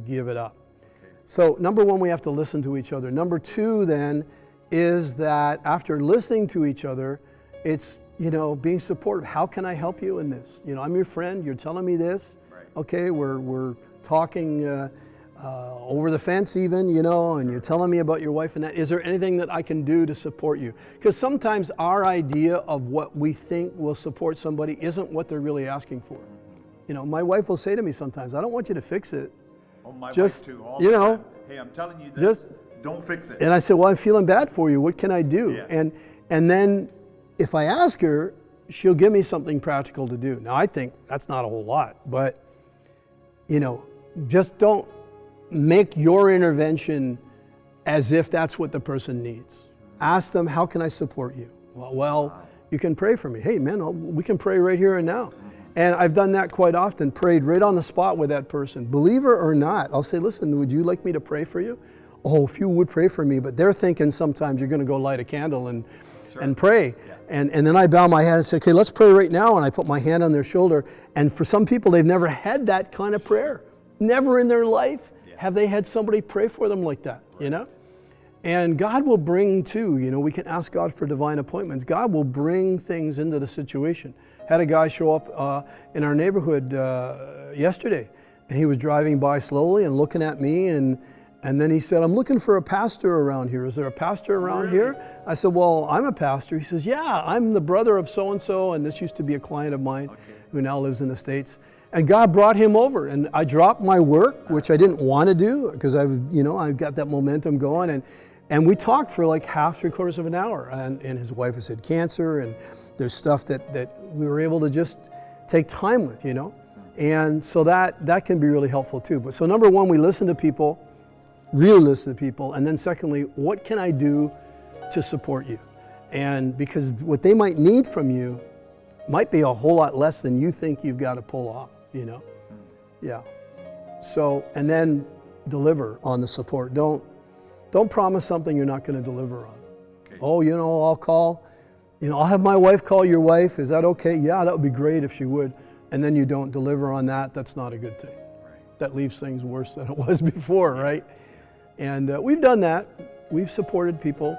give it up. So number one, we have to listen to each other. Number two then is that after listening to each other, it's, being supportive. How can I help you in this? I'm your friend, you're telling me this. Right. Okay, we're talking over the fence even, and you're telling me about your wife and that. Is there anything that I can do to support you? Because sometimes our idea of what we think will support somebody isn't what they're really asking for. My wife will say to me sometimes, I don't want you to fix it. Oh, my just, wife too, all the time. Hey, I'm telling you this, don't fix it. And I said, well, I'm feeling bad for you. What can I do? Yeah. And then if I ask her, she'll give me something practical to do. Now, I think that's not a whole lot, but, just don't make your intervention as if that's what the person needs. Ask them, how can I support you? Well, you can pray for me. Hey, man, we can pray right here and now. And I've done that quite often, prayed right on the spot with that person. Believer or not, I'll say, listen, would you like me to pray for you? Oh, if you would pray for me, but they're thinking sometimes you're going to go light a candle and pray. Yeah. And then I bow my head and say, okay, let's pray right now. And I put my hand on their shoulder. And for some people, they've never had that kind of prayer. Never in their life have they had somebody pray for them like that, And God will bring too, we can ask God for divine appointments. God will bring things into the situation. Had a guy show up in our neighborhood yesterday, and he was driving by slowly and looking at me, and then he said, I'm looking for a pastor around here. Is there a pastor around here? I said, well, I'm a pastor. He says, yeah, I'm the brother of so-and-so, and this used to be a client of mine who now lives in the States. And God brought him over, and I dropped my work, which I didn't want to do, because I've got that momentum going, and we talked for like half, 3/4 of an hour, and his wife has had cancer, and there's stuff that we were able to just take time with, And so that can be really helpful too. But so number one, we listen to people, really listen to people. And then secondly, what can I do to support you? And because what they might need from you might be a whole lot less than you think you've got to pull off, Yeah. So, and then deliver on the support. Don't promise something you're not going to deliver on. Okay. Oh, I'll call. I'll have my wife call your wife. Is that okay? Yeah, that would be great if she would. And then you don't deliver on that. That's not a good thing. Right. That leaves things worse than it was before, right? And we've done that. We've supported people.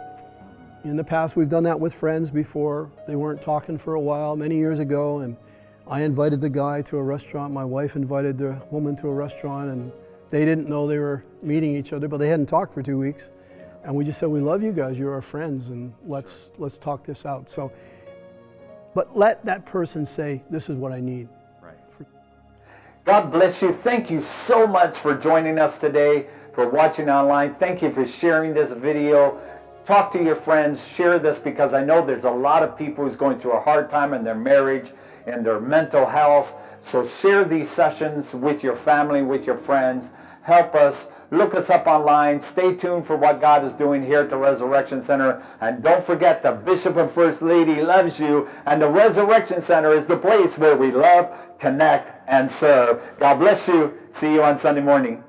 In the past, we've done that with friends before. They weren't talking for a while, many years ago, and I invited the guy to a restaurant. My wife invited the woman to a restaurant, and they didn't know they were meeting each other, but they hadn't talked for 2 weeks. And we just said, we love you guys, you're our friends, and let's talk this out. So, but let that person say, this is what I need. Right. God bless you. Thank you so much for joining us today, for watching online. Thank you for sharing this video. Talk to your friends, share this, because I know there's a lot of people who's going through a hard time in their marriage and their mental health. So share these sessions with your family, with your friends. Help us. Look us up online. Stay tuned for what God is doing here at the Resurrection Center. And don't forget, the Bishop and First Lady loves you. And the Resurrection Center is the place where we love, connect, and serve. God bless you. See you on Sunday morning.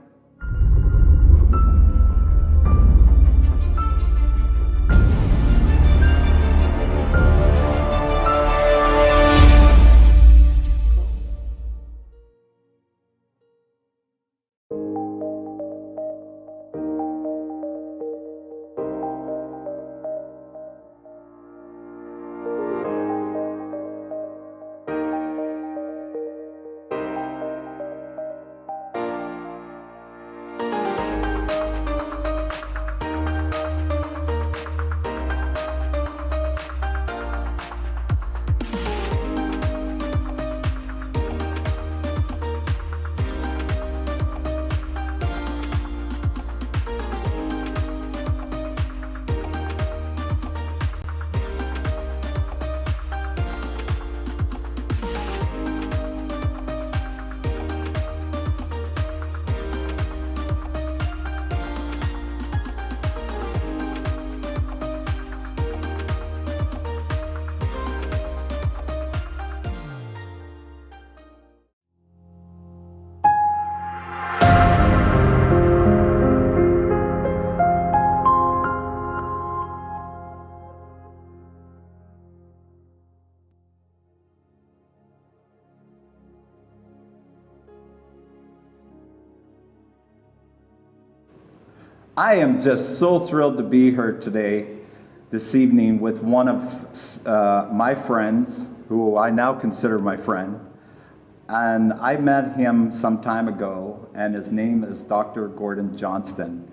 I am just so thrilled to be here today, this evening, with one of my friends, who I now consider my friend. And I met him some time ago, and his name is Dr. Gordon Johnston.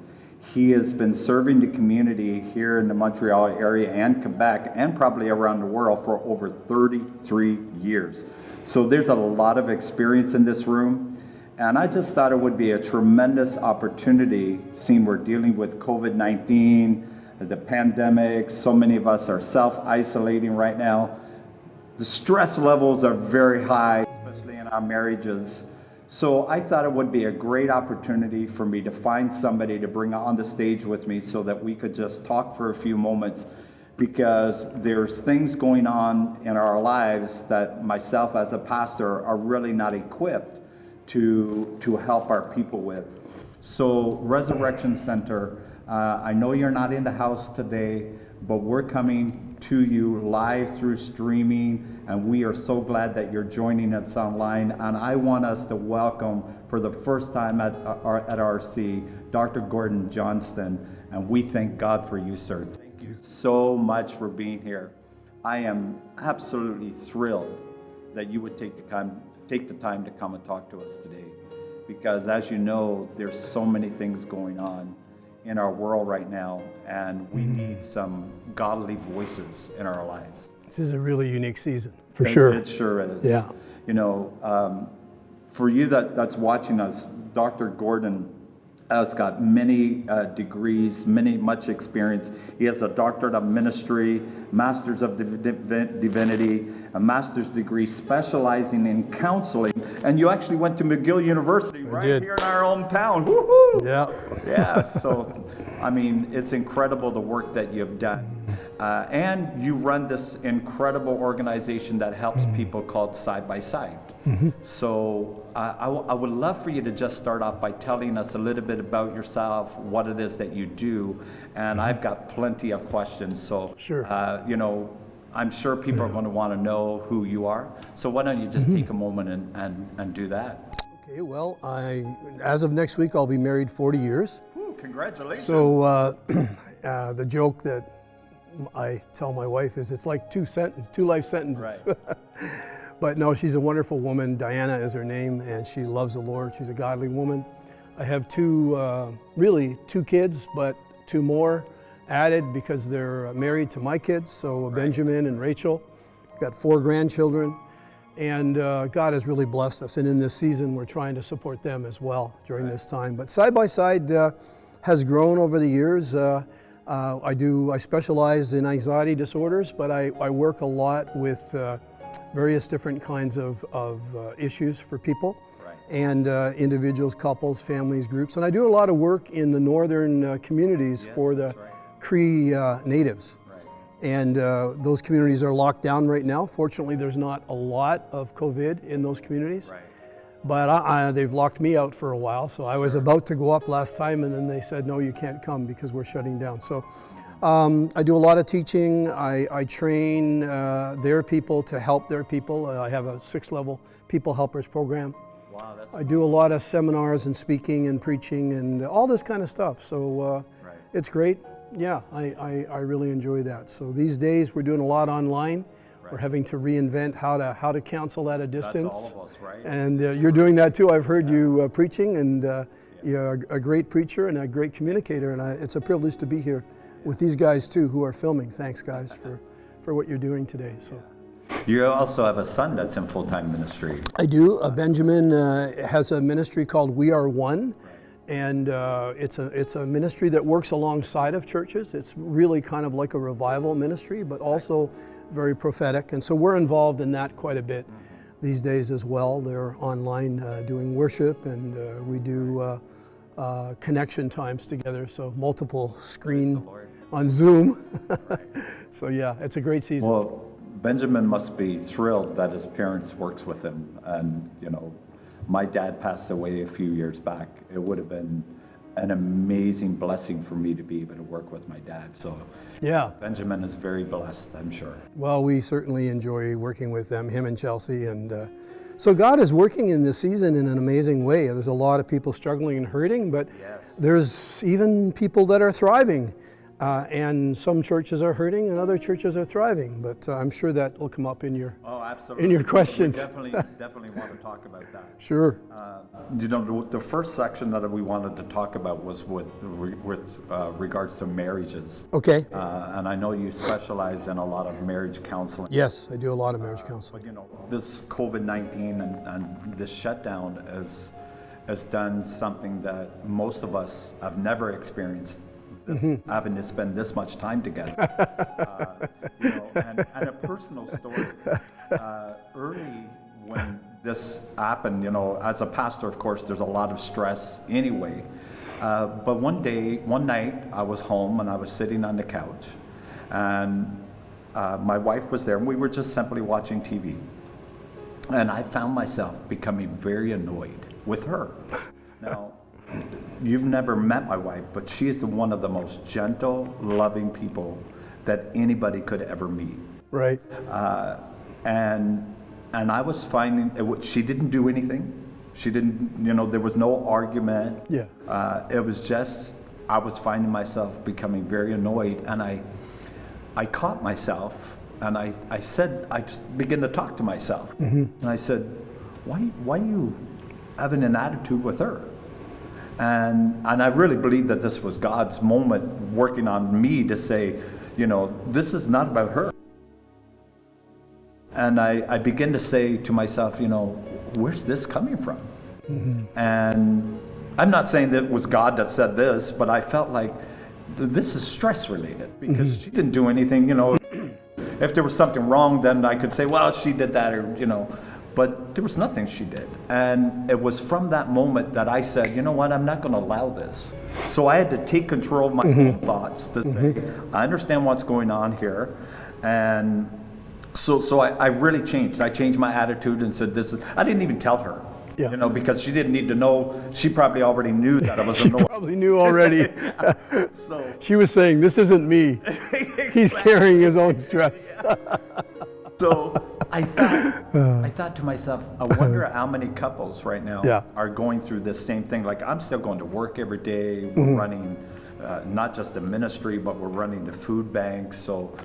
He has been serving the community here in the Montreal area and Quebec, and probably around the world, for over 33 years. So there's a lot of experience in this room. And I just thought it would be a tremendous opportunity, seeing we're dealing with COVID-19, the pandemic, so many of us are self-isolating right now. The stress levels are very high, especially in our marriages. So I thought it would be a great opportunity for me to find somebody to bring on the stage with me so that we could just talk for a few moments, because there's things going on in our lives that myself as a pastor are really not equipped to help our people with. So Resurrection Center, I know you're not in the house today, but we're coming to you live through streaming, and we are so glad that you're joining us online. And I want us to welcome, for the first time at RC, Dr. Gordon Johnston, and we thank God for you, sir. Thank you so much for being here. I am absolutely thrilled that you would take the time to come and talk to us today, because as you know, there's so many things going on in our world right now, and we need some godly voices in our lives. This is a really unique season, for sure. It sure is. Yeah. You know, for you that's watching us, Dr. Gordon has got many degrees, much experience. He has a doctorate of ministry, master's of divinity, a master's degree specializing in counseling, and you actually went to McGill University right here in our hometown. Woohoo! Yeah. Yeah, so, I mean, it's incredible the work that you've done. And you run this incredible organization that helps people called Side by Side. So I would love for you to just start off by telling us a little bit about yourself, what it is that you do, and I've got plenty of questions. So, sure. You know, I'm sure people are going to want to know who you are. So why don't you just take a moment and do that? Okay, well, as of next week, I'll be married 40 years. Ooh, congratulations. So the joke that I tell my wife is it's like two life sentences. Right. But no, she's a wonderful woman. Diana is her name, and she loves the Lord. She's a godly woman. I have really two kids, but two more added because they're married to my kids. So Benjamin and Rachel. Got 4 grandchildren, and God has really blessed us. And in this season, we're trying to support them as well during this time. But Side by Side has grown over the years. I specialize in anxiety disorders, but I work a lot with various different kinds of issues for people, and individuals, couples, families, groups. And I do a lot of work in the northern communities for the Cree natives. And those communities are locked down right now. Fortunately, there's not a lot of COVID in those communities. But they've locked me out for a while, so I was about to go up last time, and then they said, no, you can't come because we're shutting down. So I do a lot of teaching. I train their people to help their people. I have a 6-level People Helpers program. Wow, that's I do a lot of seminars and speaking and preaching and all this kind of stuff. So it's great. Yeah, I really enjoy that. So these days we're doing a lot online. We're having to reinvent how to counsel at a distance. That's all of us, right? And you're doing that too. I've heard you preaching, and you're a great preacher and a great communicator. And it's a privilege to be here with these guys too, who are filming. Thanks, guys, for what you're doing today. So. You also have a son that's in full-time ministry. I do. Benjamin has a ministry called We Are One. And it's a ministry that works alongside of churches. It's really kind of like a revival ministry, but also very prophetic. And so we're involved in that quite a bit these days as well. They're online doing worship, and we do connection times together, so multiple screen on Zoom. So yeah, it's a great season. Well, Benjamin must be thrilled that his parents works with him. And, you know, my dad passed away a few years back. It would have been an amazing blessing for me to be able to work with my dad. So yeah, Benjamin is very blessed, I'm sure. Well, we certainly enjoy working with them, him and Chelsea, and So God is working in this season in an amazing way. There's a lot of people struggling and hurting, but there's even people that are thriving. And some churches are hurting and other churches are thriving. But I'm sure that will come up in your absolutely. in your questions. We definitely want to talk about that. Sure. The first section that we wanted to talk about was with regards to marriages. Okay. And I know you specialize in a lot of marriage counseling. Yes, I do a lot of marriage counseling. This COVID-19 and this shutdown has done something that most of us have never experienced. Having to spend this much time together. And a personal story. Early when this happened, as a pastor, of course, there's a lot of stress anyway. But one night, I was home and I was sitting on the couch, and my wife was there, and we were just simply watching TV. And I found myself becoming very annoyed with her. Now, you've never met my wife, but she is one of the most gentle, loving people that anybody could ever meet. Right. And I was finding she didn't do anything. She didn't, there was no argument. Yeah. It was just, I was finding myself becoming very annoyed, and I caught myself, and I just began to talk to myself. And I said, why are you having an attitude with her? And I really believe that this was God's moment working on me to say, this is not about her. And I begin to say to myself, where's this coming from? And I'm not saying that it was God that said this, but I felt like this is stress related because she didn't do anything, If there was something wrong, then I could say, well, she did that, or, but there was nothing she did. And it was from that moment that I said, you know what, I'm not going to allow this. So I had to take control of my own thoughts to say, I understand what's going on here. And so I really changed. I changed my attitude and said, I didn't even tell her. Yeah. Because she didn't need to know. She probably already knew that I was annoyed. She probably knew already. So she was saying, this isn't me. He's carrying his own stress. So I thought to myself, I wonder how many couples right now are going through this same thing. Like, I'm still going to work every day. We're running not just the ministry, but we're running the food banks. So,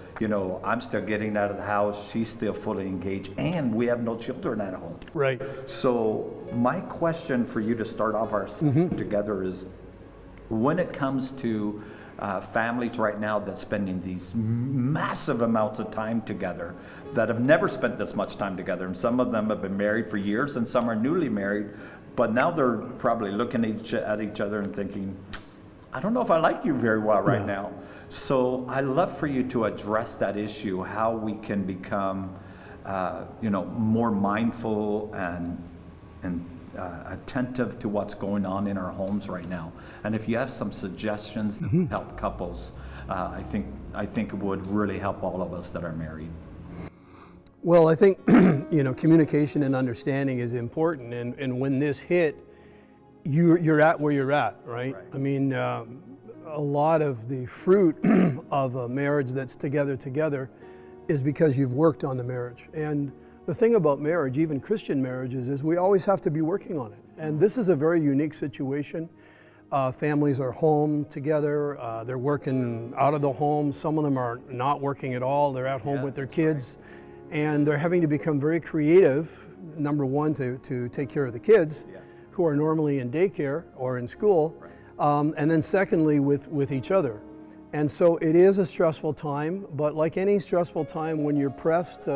I'm still getting out of the house. She's still fully engaged. And we have no children at home. Right. So my question for you to start off our session together is, when it comes to families right now that's spending these massive amounts of time together that have never spent this much time together, and some of them have been married for years and some are newly married, but now they're probably looking at each other and thinking, I don't know if I like you very well right now. So I'd love for you to address that issue, how we can become more mindful and attentive to what's going on in our homes right now. And if you have some suggestions that would help couples, I think it would really help all of us that are married. Well, I think communication and understanding is important, and when this hit, you're at where you're at, right? I mean, a lot of the fruit of a marriage that's together is because you've worked on the marriage. And the thing about marriage, even Christian marriages, is we always have to be working on it. And this is a very unique situation. Families are home together. They're working out of the home. Some of them are not working at all. They're at home with their kids. And they're having to become very creative, number one, to take care of the kids who are normally in daycare or in school. And then secondly, with each other. And so it is a stressful time, but like any stressful time, when you're pressed,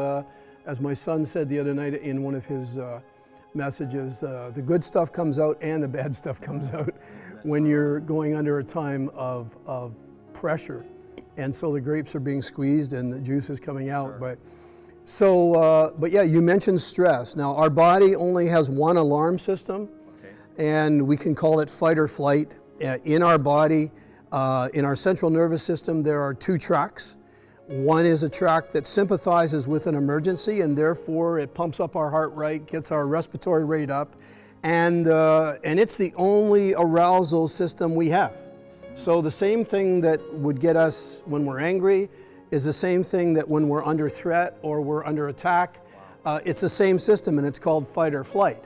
as my son said the other night in one of his messages, the good stuff comes out and the bad stuff comes out when you're going under a time of pressure. And so the grapes are being squeezed and the juice is coming out. But yeah, you mentioned stress. Now, our body only has one alarm system, and we can call it fight or flight. In our body, in our central nervous system, there are two tracks. One is a track that sympathizes with an emergency, and therefore it pumps up our heart rate, gets our respiratory rate up, and it's the only arousal system we have. So the same thing that would get us when we're angry is the same thing that when we're under threat or we're under attack, It's the same system, and it's called fight or flight.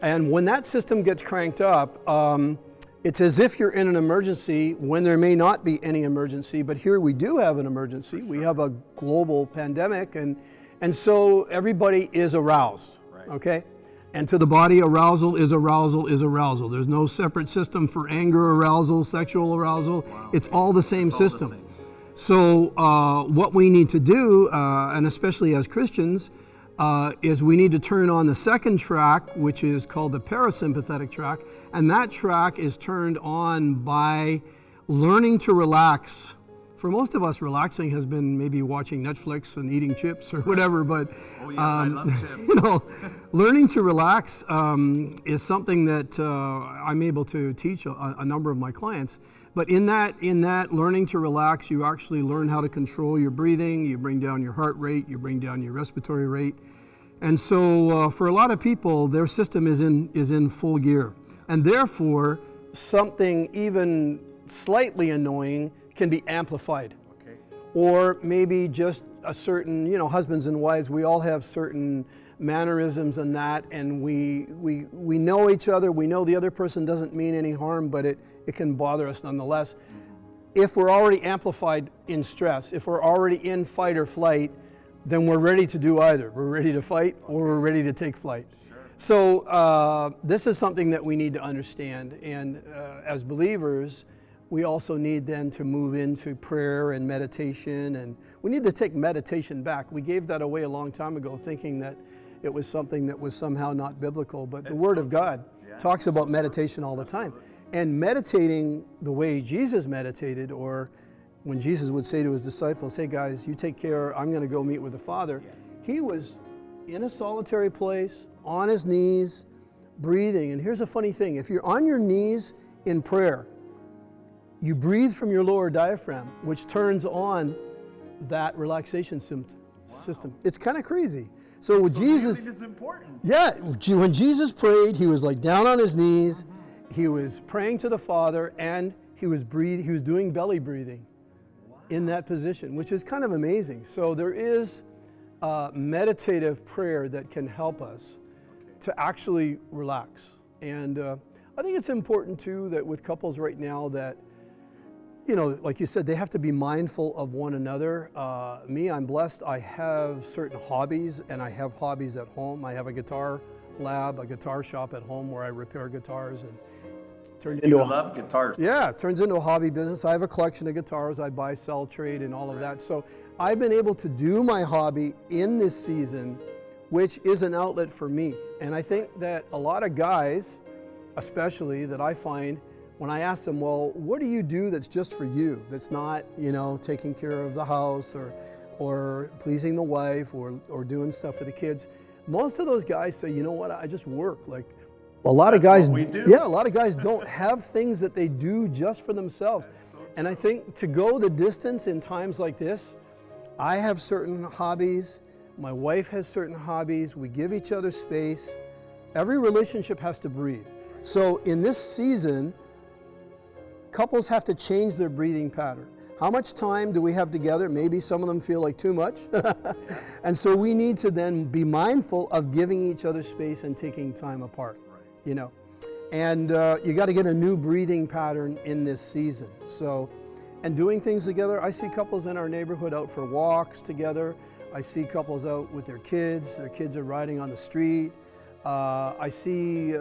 And when that system gets cranked up, it's as if you're in an emergency when there may not be any emergency, but here we do have an emergency. We have a global pandemic, and so everybody is aroused, okay? And to the body, arousal is arousal is arousal. There's no separate system for anger arousal, sexual arousal. Wow. It's all the same system. So what we need to do, and especially as Christians, is we need to turn on the second track, which is called the parasympathetic track, and that track is turned on by learning to relax. For most of us, relaxing has been maybe watching Netflix and eating chips or whatever, but I love chips. Learning to relax is something that I'm able to teach a number of my clients. But in that learning to relax, you actually learn how to control your breathing, you bring down your heart rate, you bring down your respiratory rate. And so for a lot of people, their system is in full gear. And therefore, something even slightly annoying can be amplified. Okay. Or maybe just a certain, husbands and wives, we all have certain mannerisms and that, and we know each other, we know the other person doesn't mean any harm, but it can bother us nonetheless. If we're already amplified in stress, if we're already in fight or flight, then we're ready to do either. We're ready to fight or we're ready to take flight. Sure. So this is something that we need to understand, and as believers, we also need then to move into prayer and meditation, and we need to take meditation back. We gave that away a long time ago, thinking that it was something that was somehow not biblical, but the Word of God talks about meditation all the time. And meditating the way Jesus meditated, or when Jesus would say to his disciples, hey guys, you take care, I'm going to go meet with the Father. He was in a solitary place, on his knees, breathing. And here's a funny thing, if you're on your knees in prayer, you breathe from your lower diaphragm, which turns on that relaxation system. It's kind of crazy. So Jesus, breathing is important. Yeah, when Jesus prayed, he was like down on his knees, he was praying to the Father, and he was doing belly breathing in that position, which is kind of amazing. So there is meditative prayer that can help us to actually relax. And I think it's important too that with couples right now that, like you said, they have to be mindful of one another. Me, I'm blessed. I have certain hobbies, and I have hobbies at home. I have a guitar lab, a guitar shop at home where I repair guitars, and love guitars. Yeah, it turns into a hobby business. I have a collection of guitars. I buy, sell, trade, and all of that. So I've been able to do my hobby in this season, which is an outlet for me. And I think that a lot of guys, especially that I find, when I ask them, well, what do you do that's just for you? That's not, taking care of the house or pleasing the wife or doing stuff for the kids. Most of those guys say, you know what, I just work. Like a lot of guys, a lot of guys don't have things that they do just for themselves. And I think to go the distance in times like this, I have certain hobbies. My wife has certain hobbies. We give each other space. Every relationship has to breathe. So in this season, couples have to change their breathing pattern. How much time do we have together? Maybe some of them feel like too much. And so we need to then be mindful of giving each other space and taking time apart, And you got to get a new breathing pattern in this season. So, and doing things together. I see couples in our neighborhood out for walks together. I see couples out with their kids. Their kids are riding on the street. I see,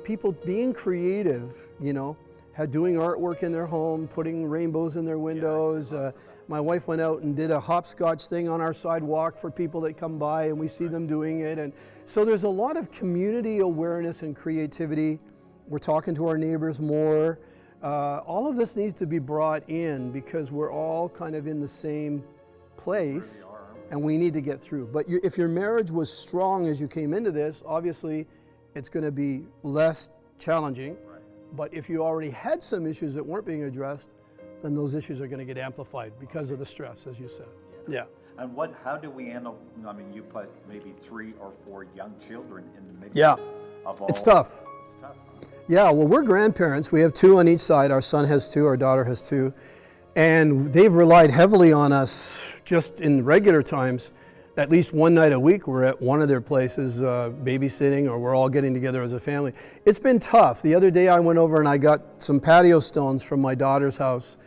people being creative, doing artwork in their home, putting rainbows in their windows. My wife went out and did a hopscotch thing on our sidewalk for people that come by, and we see them doing it. And so there's a lot of community awareness and creativity. We're talking to our neighbors more. All of this needs to be brought in because we're all kind of in the same place, and we need to get through. But if your marriage was strong as you came into this, obviously it's going to be less challenging. But if you already had some issues that weren't being addressed, then those issues are going to get amplified because of the stress, as you said. Yeah. And how do we handle, you put maybe 3 or 4 young children in the midst of all. It's tough. It's tough. Yeah, well, we're grandparents. We have 2 on each side. Our son has 2, our daughter has 2. And they've relied heavily on us just in regular times at least one night a week, we're at one of their places babysitting, or we're all getting together as a family. It's been tough. The other day I went over and I got some patio stones from my daughter's house.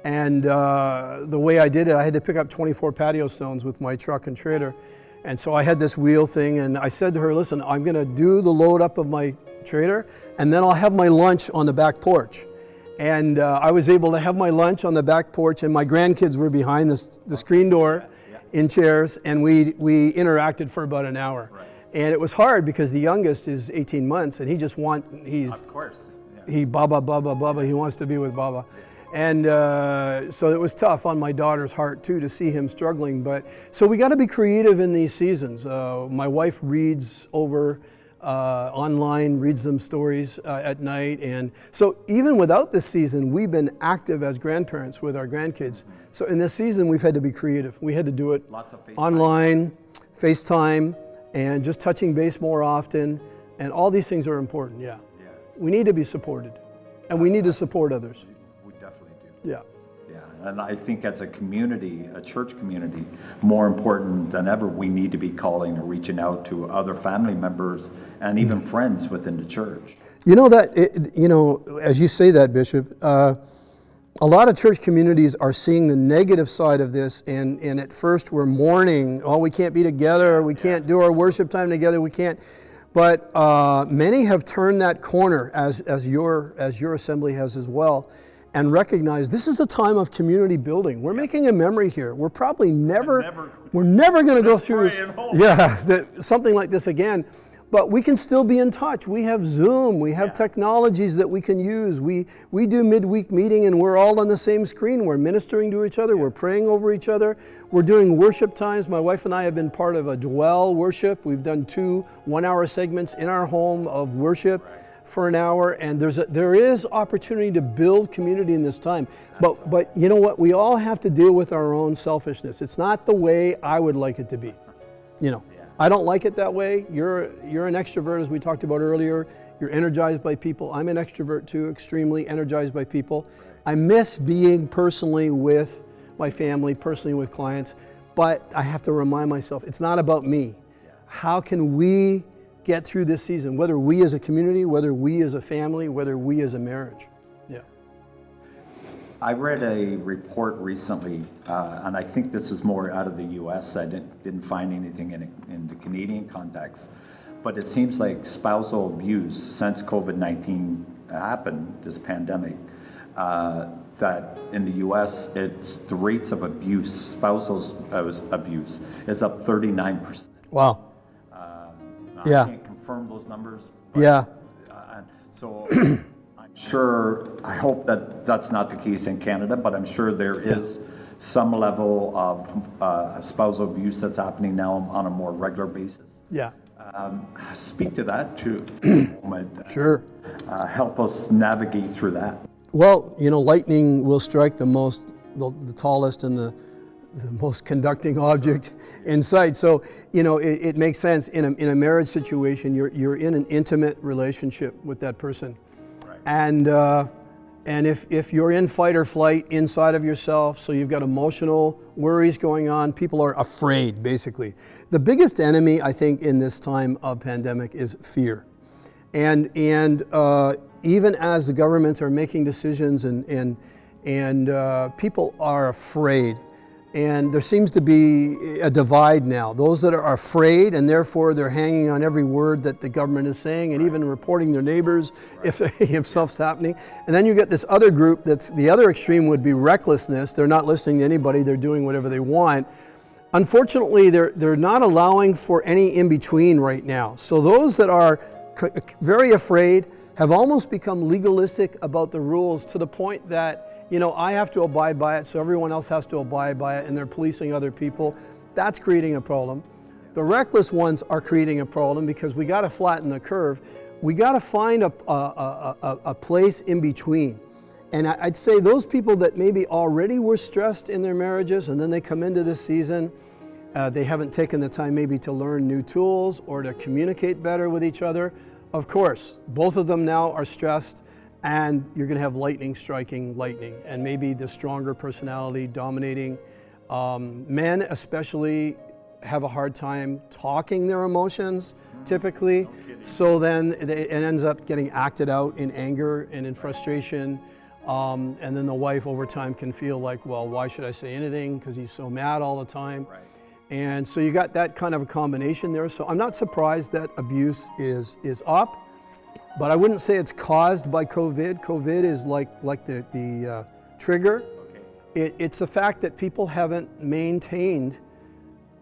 And the way I did it, I had to pick up 24 patio stones with my truck and trailer. And so I had this wheel thing, and I said to her, listen, I'm going to do the load up of my trailer, and then I'll have my lunch on the back porch. And I was able to have my lunch on the back porch, and my grandkids were behind the screen door in chairs, and we interacted for about an hour. Right. And it was hard because the youngest is 18 months, and Of course. Yeah. he Baba, he wants to be with Baba. And so it was tough on my daughter's heart too to see him struggling. But so we got to be creative in these seasons. My wife reads over online, reads them stories at night. And so even without this season, we've been active as grandparents with our grandkids. So in this season, we've had to be creative. We had to do it Lots of FaceTime. online, FaceTime, and just touching base more often. And all these things are important, yeah. We need to be supported, and we need to support others. We definitely do. Yeah. Yeah, and I think as a community, a church community, more important than ever, we need to be calling or reaching out to other family members and even friends within the church. You know that, as you say that, Bishop, a lot of church communities are seeing the negative side of this, and at first we're mourning, oh, we can't be together, we can't do our worship time together, we can't. But many have turned that corner, as your assembly has as well, and recognized this is a time of community building. We're making a memory here. We're probably never going to go through something like this again. But we can still be in touch. We have Zoom. We have technologies that we can use. We do midweek meeting, and we're all on the same screen. We're ministering to each other. We're praying over each other. We're doing worship times. My wife and I have been part of a dwell worship. We've done 2 one-hour segments in our home of worship for an hour. And there is opportunity to build community in this time. But you know what? We all have to deal with our own selfishness. It's not the way I would like it to be. I don't like it that way. You're an extrovert, as we talked about earlier. You're energized by people. I'm an extrovert too, extremely energized by people. I miss being personally with my family, personally with clients, but I have to remind myself, it's not about me. How can we get through this season, whether we as a community, whether we as a family, whether we as a marriage? Yeah. I read a report recently, and I think this is more out of the U.S. I didn't find anything in the Canadian context, but it seems like spousal abuse since COVID-19 happened, this pandemic, that in the U.S. the rates of abuse, spousal abuse, is up 39%. Wow. I can't confirm those numbers. But, so. Sure, I hope that that's not the case in Canada, but I'm sure there is some level of spousal abuse that's happening now on a more regular basis. Yeah. Speak to that too for a moment. Sure. Help us navigate through that. Well, lightning will strike the tallest and the most conducting object in sight. So, it makes sense in a marriage situation. You're in an intimate relationship with that person. And if you're in fight or flight inside of yourself, so you've got emotional worries going on, people are afraid, basically. The biggest enemy, I think, in this time of pandemic is fear. And even as the governments are making decisions and people are afraid, and there seems to be a divide now. Those that are afraid, and therefore they're hanging on every word that the government is saying, and even reporting their neighbors if stuff's happening. And then you get this other group that's the other extreme would be recklessness. They're not listening to anybody. They're doing whatever they want. Unfortunately, they're not allowing for any in-between right now. So those that are very afraid have almost become legalistic about the rules to the point that I have to abide by it, so everyone else has to abide by it, and they're policing other people. That's creating a problem. The reckless ones are creating a problem because we got to flatten the curve. We got to find a place in between. And I'd say those people that maybe already were stressed in their marriages, and then they come into this season, they haven't taken the time maybe to learn new tools or to communicate better with each other. Of course, both of them now are stressed. And you're going to have lightning striking lightning, and maybe the stronger personality dominating. Men especially have a hard time talking their emotions, typically. So then it ends up getting acted out in anger and in frustration. And then the wife over time can feel like, well, why should I say anything? Because he's so mad all the time. Right. And so you got that kind of a combination there. So I'm not surprised that abuse is up, but I wouldn't say it's caused by COVID. COVID is like the trigger. Okay. It's the fact that people haven't maintained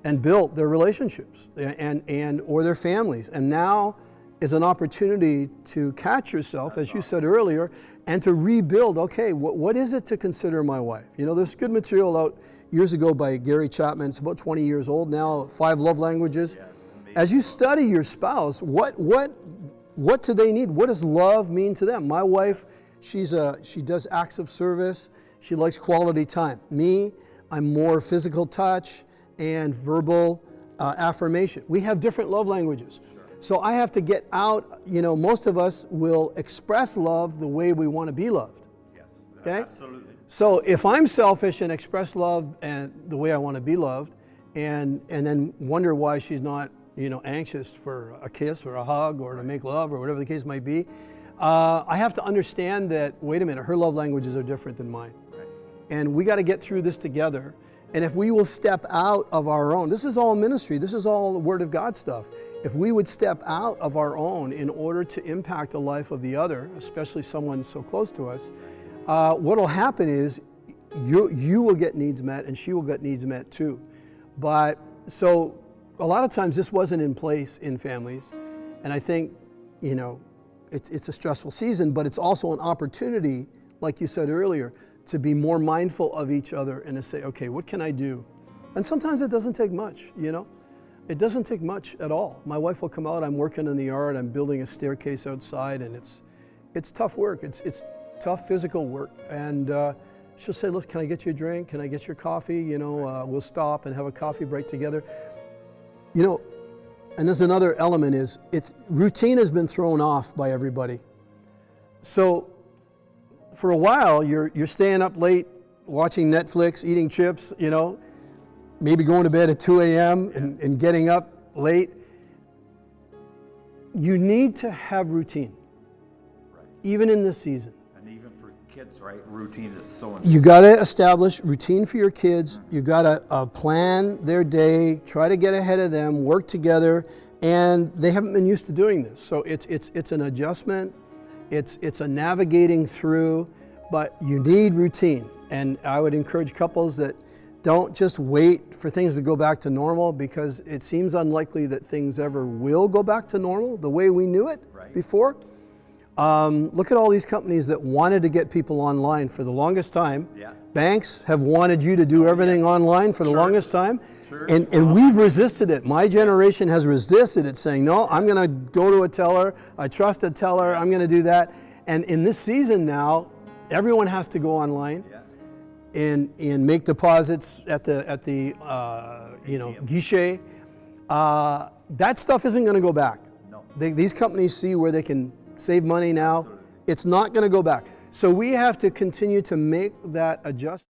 and built their relationships and or their families. And now is an opportunity to catch yourself, as you said earlier, and to rebuild, okay, what is it to consider my wife? You know, there's good material out years ago by Gary Chapman. It's about 20 years old now, 5 Love Languages. Yes, As you study your spouse, what do they need? What does love mean to them? My wife, she does acts of service. She likes quality time. Me, I'm more physical touch and verbal affirmation. We have different love languages. Sure. So I have to get out, you know, most of us will express love the way we want to be loved. Yes. Okay? Absolutely. So if I'm selfish and express love and the way I want to be loved, and then wonder why she's not, you know, anxious for a kiss or a hug or to make love or whatever the case might be, I have to understand that, wait a minute, her love languages are different than mine. Right. And we got to get through this together. And if we will step out of our own, this is all ministry, this is all the Word of God stuff. If we would step out of our own in order to impact the life of the other, especially someone so close to us, what will happen is you will get needs met and she will get needs met too. But so a lot of times this wasn't in place in families. And I think, you know, it's a stressful season, but it's also an opportunity, like you said earlier, to be more mindful of each other and to say, okay, what can I do? And sometimes it doesn't take much, you know? It doesn't take much at all. My wife will come out, I'm working in the yard, I'm building a staircase outside, and it's tough work. It's tough physical work. And she'll say, look, can I get you a drink? Can I get your coffee? You know, we'll stop and have a coffee break together. You know, and there's another element is, routine has been thrown off by everybody. So for a while, you're staying up late, watching Netflix, eating chips, you know, maybe going to bed at 2 a.m. and getting up late. You need to have routine, Right. even in this season. And even for kids, right? Routine is so important. You got to establish routine for your kids. You got to plan their day, try to get ahead of them, work together, and they haven't been used to doing this. So it's an adjustment. It's a navigating through, but you need routine. And I would encourage couples that don't just wait for things to go back to normal, because it seems unlikely that things ever will go back to normal the way we knew it before. Look at all these companies that wanted to get people online for the longest time. Yeah. Banks have wanted you to do everything online for the longest time. Sure. And we've resisted it. My generation has resisted it, saying, no, I'm going to go to a teller. I trust a teller. I'm going to do that. And in this season now, everyone has to go online and make deposits at the you know, guichet. That stuff isn't going to go back. No. These companies see where they can save money now. It's not going to go back. So we have to continue to make that adjustment.